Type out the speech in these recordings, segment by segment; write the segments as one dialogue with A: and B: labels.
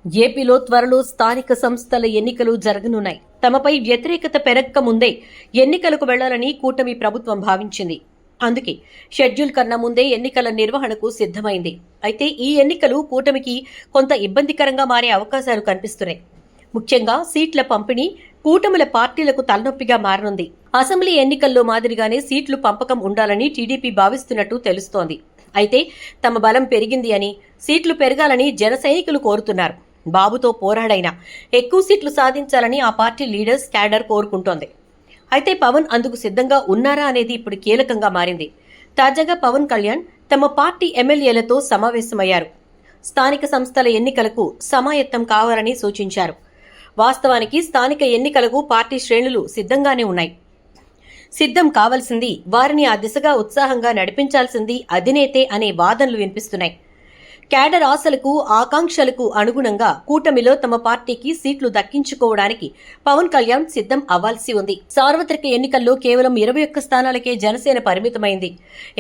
A: ఏపీలో త్వరలో స్థానిక సంస్థల ఎన్నికలు జరగనున్నాయి. తమపై వ్యతిరేకత పెరక్క ముందే ఎన్నికలకు వెళ్లాలని కూటమి ప్రభుత్వం భావించింది. అందుకే షెడ్యూల్ కన్నా ముందే ఎన్నికల నిర్వహణకు సిద్ధమైంది. అయితే ఈ ఎన్నికలు కూటమికి కొంత ఇబ్బందికరంగా మారే అవకాశాలు కనిపిస్తున్నాయి. ముఖ్యంగా సీట్ల పంపిణీ కూటమిల పార్టీలకు తలనొప్పిగా మారనుంది. అసెంబ్లీ ఎన్నికల్లో మాదిరిగానే సీట్లు పంపకం ఉండాలని టీడీపీ భావిస్తున్నట్టు తెలుస్తోంది. అయితే తమ బలం పెరిగింది అని, సీట్లు పెరగాలని జన సైనికులు కోరుతున్నారు. బాబుతో పోరాడైనా ఎక్కువ సీట్లు సాధించాలని ఆ పార్టీ లీడర్స్ క్యాడర్ కోరుకుంటోంది. అయితే పవన్ అందుకు సిద్ధంగా ఉన్నారా అనేది ఇప్పుడు కీలకంగా మారింది. తాజాగా పవన్ కళ్యాణ్ తమ పార్టీ ఎమ్మెల్యేలతో సమావేశమయ్యారు. స్థానిక సంస్థల ఎన్నికలకు సమాయత్తం కావాలని సూచించారు. వాస్తవానికి స్థానిక ఎన్నికలకు పార్టీ శ్రేణులు సిద్ధంగానే ఉన్నాయి. సిద్ధం కావాల్సింది, వారిని ఆ దిశగా ఉత్సాహంగా నడిపించాల్సింది అధినేతే అనే వాదనలు వినిపిస్తున్నాయి. క్యాడర్ ఆశలకు, ఆకాంక్షలకు అనుగుణంగా కూటమిలో తమ పార్టీకి సీట్లు దక్కించుకోవడానికి పవన్ కళ్యాణ్ సిద్ధం అవ్వాల్సి ఉంది. సార్వత్రిక ఎన్నికల్లో కేవలం 21 స్థానాలకే జనసేన పరిమితమైంది.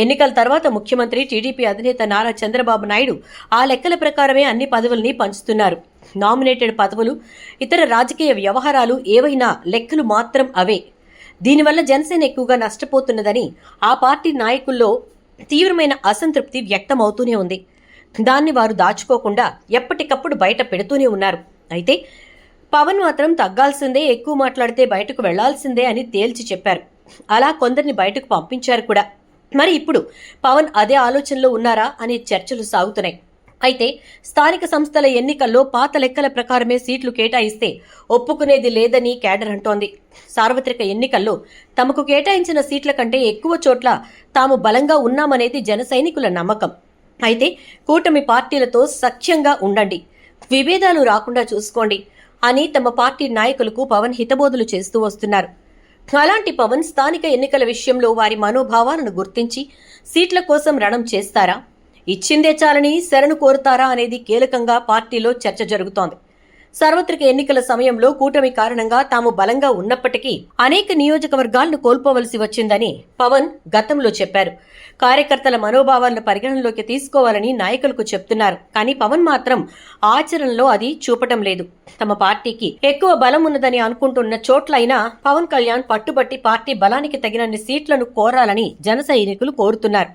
A: ఎన్నికల తర్వాత ముఖ్యమంత్రి, టీడీపీ అధినేత నారా చంద్రబాబు నాయుడు ఆ లెక్కల ప్రకారమే అన్ని పదవుల్ని పంచుతున్నారు. నామినేటెడ్ పదవులు, ఇతర రాజకీయ వ్యవహారాలు ఏవైనా లెక్కలు మాత్రం అవే. దీనివల్ల జనసేన ఎక్కువగా నష్టపోతున్నదని ఆ పార్టీ నాయకుల్లో తీవ్రమైన అసంతృప్తి వ్యక్తమవుతూనే ఉంది. దాన్ని వారు దాచుకోకుండా ఎప్పటికప్పుడు బయట పెడుతూనే ఉన్నారు. అయితే పవన్ మాత్రం తగ్గాల్సిందే, ఎక్కువ మాట్లాడితే బయటకు వెళ్లాల్సిందే అని తేల్చి చెప్పారు. అలా కొందరిని బయటకు పంపించారు కూడా. మరి ఇప్పుడు పవన్ అదే ఆలోచనలో ఉన్నారా అనే చర్చలు సాగుతున్నాయి. అయితే స్థానిక సంస్థల ఎన్నికల్లో పాత లెక్కల ప్రకారమే సీట్లు కేటాయిస్తే ఒప్పుకునేది లేదని క్యాడర్ అంటోంది. సార్వత్రిక ఎన్నికల్లో తమకు కేటాయించిన సీట్ల కంటే ఎక్కువ చోట్ల తాము బలంగా ఉన్నామనేది జన సైనికుల నమ్మకం. అయితే కూటమి పార్టీలతో సఖ్యంగా ఉండండి, విభేదాలు రాకుండా చూసుకోండి అని తమ పార్టీ నాయకులకు పవన్ హితబోధలు చేస్తూ వస్తున్నారు. అలాంటి పవన్ స్థానిక ఎన్నికల విషయంలో వారి మనోభావాలను గుర్తించి సీట్ల కోసం రణం చేస్తారా, ఇచ్చిందే చాలని శరణు కోరుతారా అనేది కీలకంగా పార్టీలో చర్చ జరుగుతోంది. సార్వత్రిక ఎన్నికల సమయంలో కూటమి కారణంగా తాము బలంగా ఉన్నప్పటికీ అనేక నియోజకవర్గాలను కోల్పోవలసి వచ్చిందని పవన్ గతంలో చెప్పారు. కార్యకర్తల మనోభావాలను పరిగణనలోకి తీసుకోవాలని నాయకులకు చెప్తున్నారు. కానీ పవన్ మాత్రం ఆచరణలో అది చూపటం లేదు. తమ పార్టీకి ఎక్కువ బలం ఉన్నదని అనుకుంటున్న చోట్లైనా పవన్ కళ్యాణ్ పట్టుబట్టి పార్టీ బలానికి తగినన్ని సీట్లను కోరాలని జన సైనికులు కోరుతున్నారు.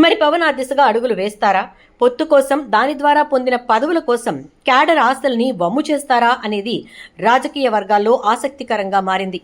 A: మరి పవన్ ఆ దిశగా అడుగులు వేస్తారా? పొత్తు కోసం, దాని ద్వారా పొందిన పదవుల కోసం క్యాడర్ ఆశల్ని వమ్ము చేస్తారా అనేది రాజకీయ వర్గాల్లో ఆసక్తికరంగా మారింది.